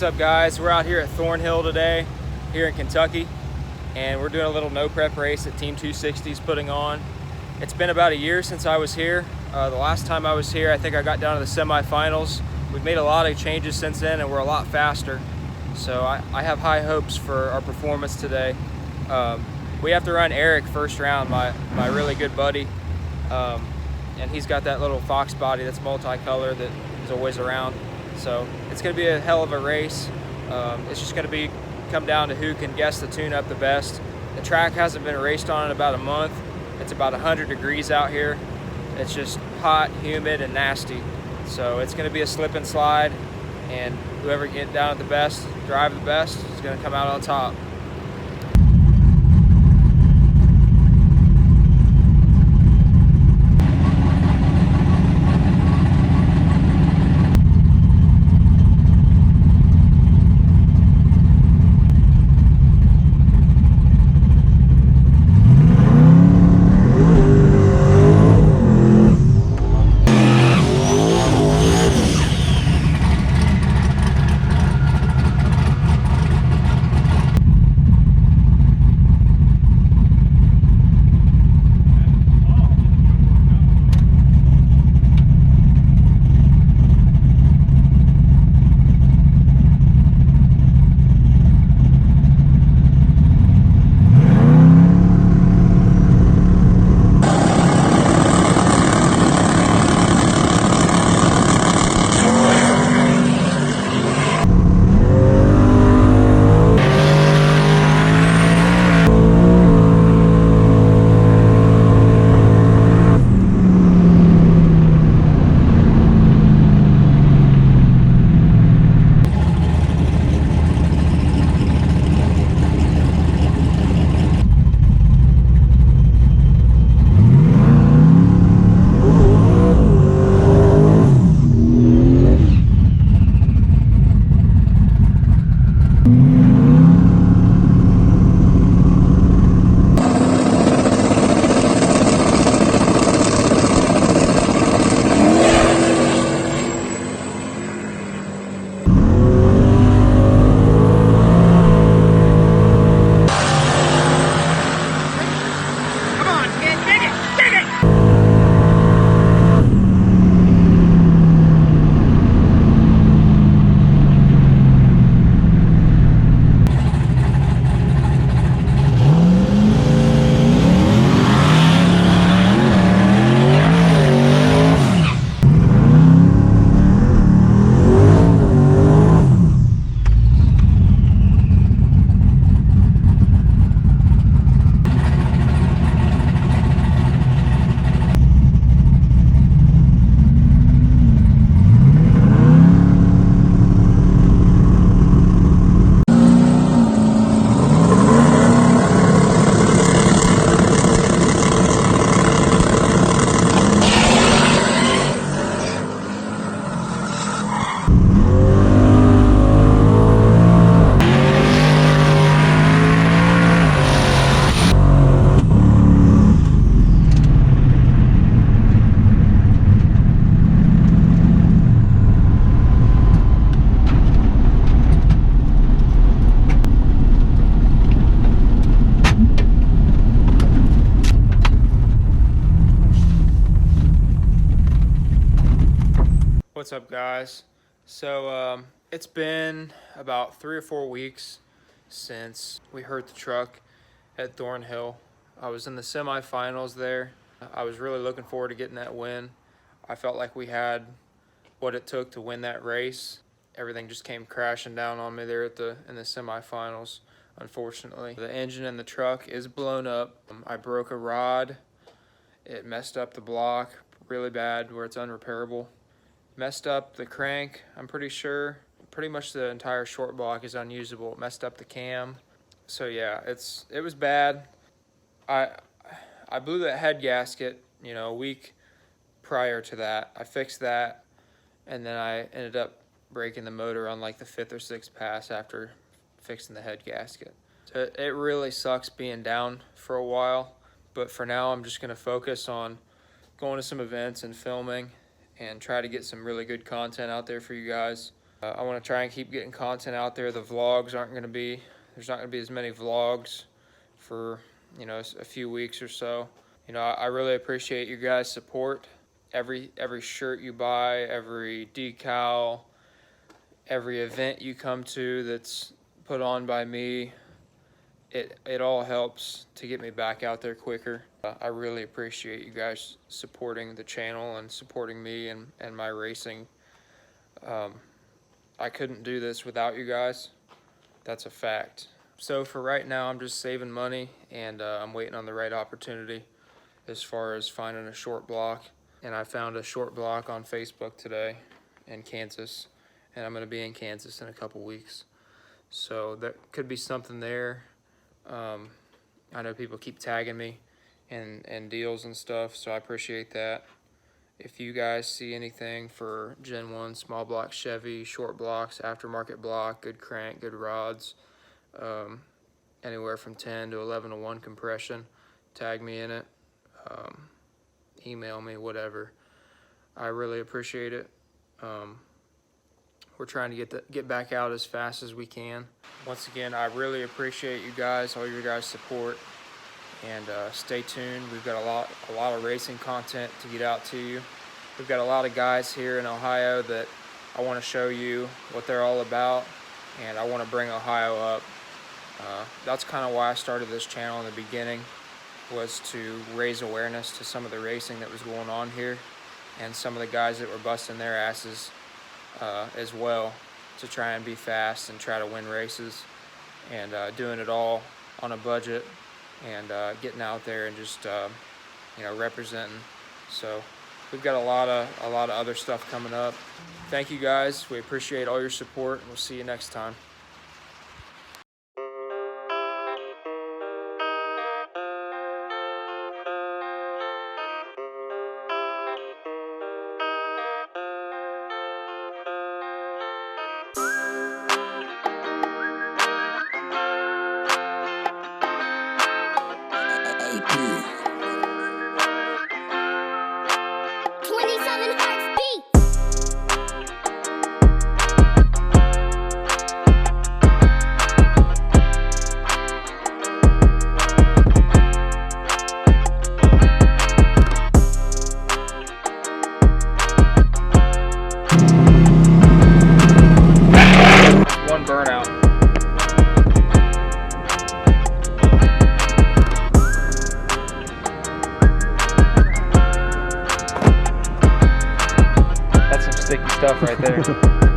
What's up, guys? We're out here at Thornhill today, here in Kentucky, and we're doing a little no prep race that Team 260 is putting on. It's been about a year since I was here. The last time I was here, I think I got down to the semifinals. We've made a lot of changes since then, and we're a lot faster. So I have high hopes for our performance today. We have to run Eric first round, my really good buddy, and he's got that little fox body that's multicolored that is always around. So it's going to be a hell of a race. It's just going to come down to who can guess the tune-up the best. The track hasn't been raced on in about a month. It's about 100 degrees out here. It's just hot, humid, and nasty. So it's going to be a slip and slide, and whoever get down at the best, drive the best, is going to come out on top. What's up, guys? So it's been about 3 or 4 weeks since we hurt the truck at Thornhill. I was in the semifinals there. I was really looking forward to getting that win. I felt like we had what it took to win that race. Everything just came crashing down on me there in the semifinals, unfortunately. The engine in the truck is blown up. I broke a rod. It messed up the block really bad where it's unrepairable. Messed up the crank, I'm pretty sure. Pretty much the entire short block is unusable. It messed up the cam. So yeah, it was bad. I blew that head gasket, a week prior to that. I fixed that, and then I ended up breaking the motor on like the 5th or 6th pass after fixing the head gasket. So it really sucks being down for a while, but for now I'm just gonna focus on going to some events and filming and try to get some really good content out there for you guys. I want to try and keep getting content out there. The vlogs aren't going to be, there's not going to be as many vlogs for, you know, a few weeks or so. You know, I really appreciate you guys' support. Every shirt you buy, every decal, every event you come to that's put on by me, it all helps to get me back out there quicker. I really appreciate you guys supporting the channel and supporting me and my racing. I couldn't do this without you guys. That's a fact. So for right now, I'm just saving money, and I'm waiting on the right opportunity as far as finding a short block. And I found a short block on Facebook today in Kansas, and I'm going to be in Kansas in a couple weeks. So there could be something there. I know people keep tagging me and deals and stuff, so I appreciate that. If you guys see anything for Gen 1 small block Chevy, short blocks, aftermarket block, good crank, good rods, anywhere from 10 to 11 to 1 compression, tag me in it, email me, whatever. I really appreciate it. We're trying to get back out as fast as we can. Once again, I really appreciate you guys, all your guys' support, and stay tuned. We've got a lot of racing content to get out to you. We've got a lot of guys here in Ohio that I want to show you what they're all about, and I want to bring Ohio up. That's kind of why I started this channel in the beginning, was to raise awareness to some of the racing that was going on here and some of the guys that were busting their asses as well, to try and be fast and try to win races, and doing it all on a budget, and getting out there and just you know, representing. So we've got a lot of other stuff coming up. Thank you guys. We appreciate all your support, and we'll see you next time. One burnout. That's some sticky stuff right there.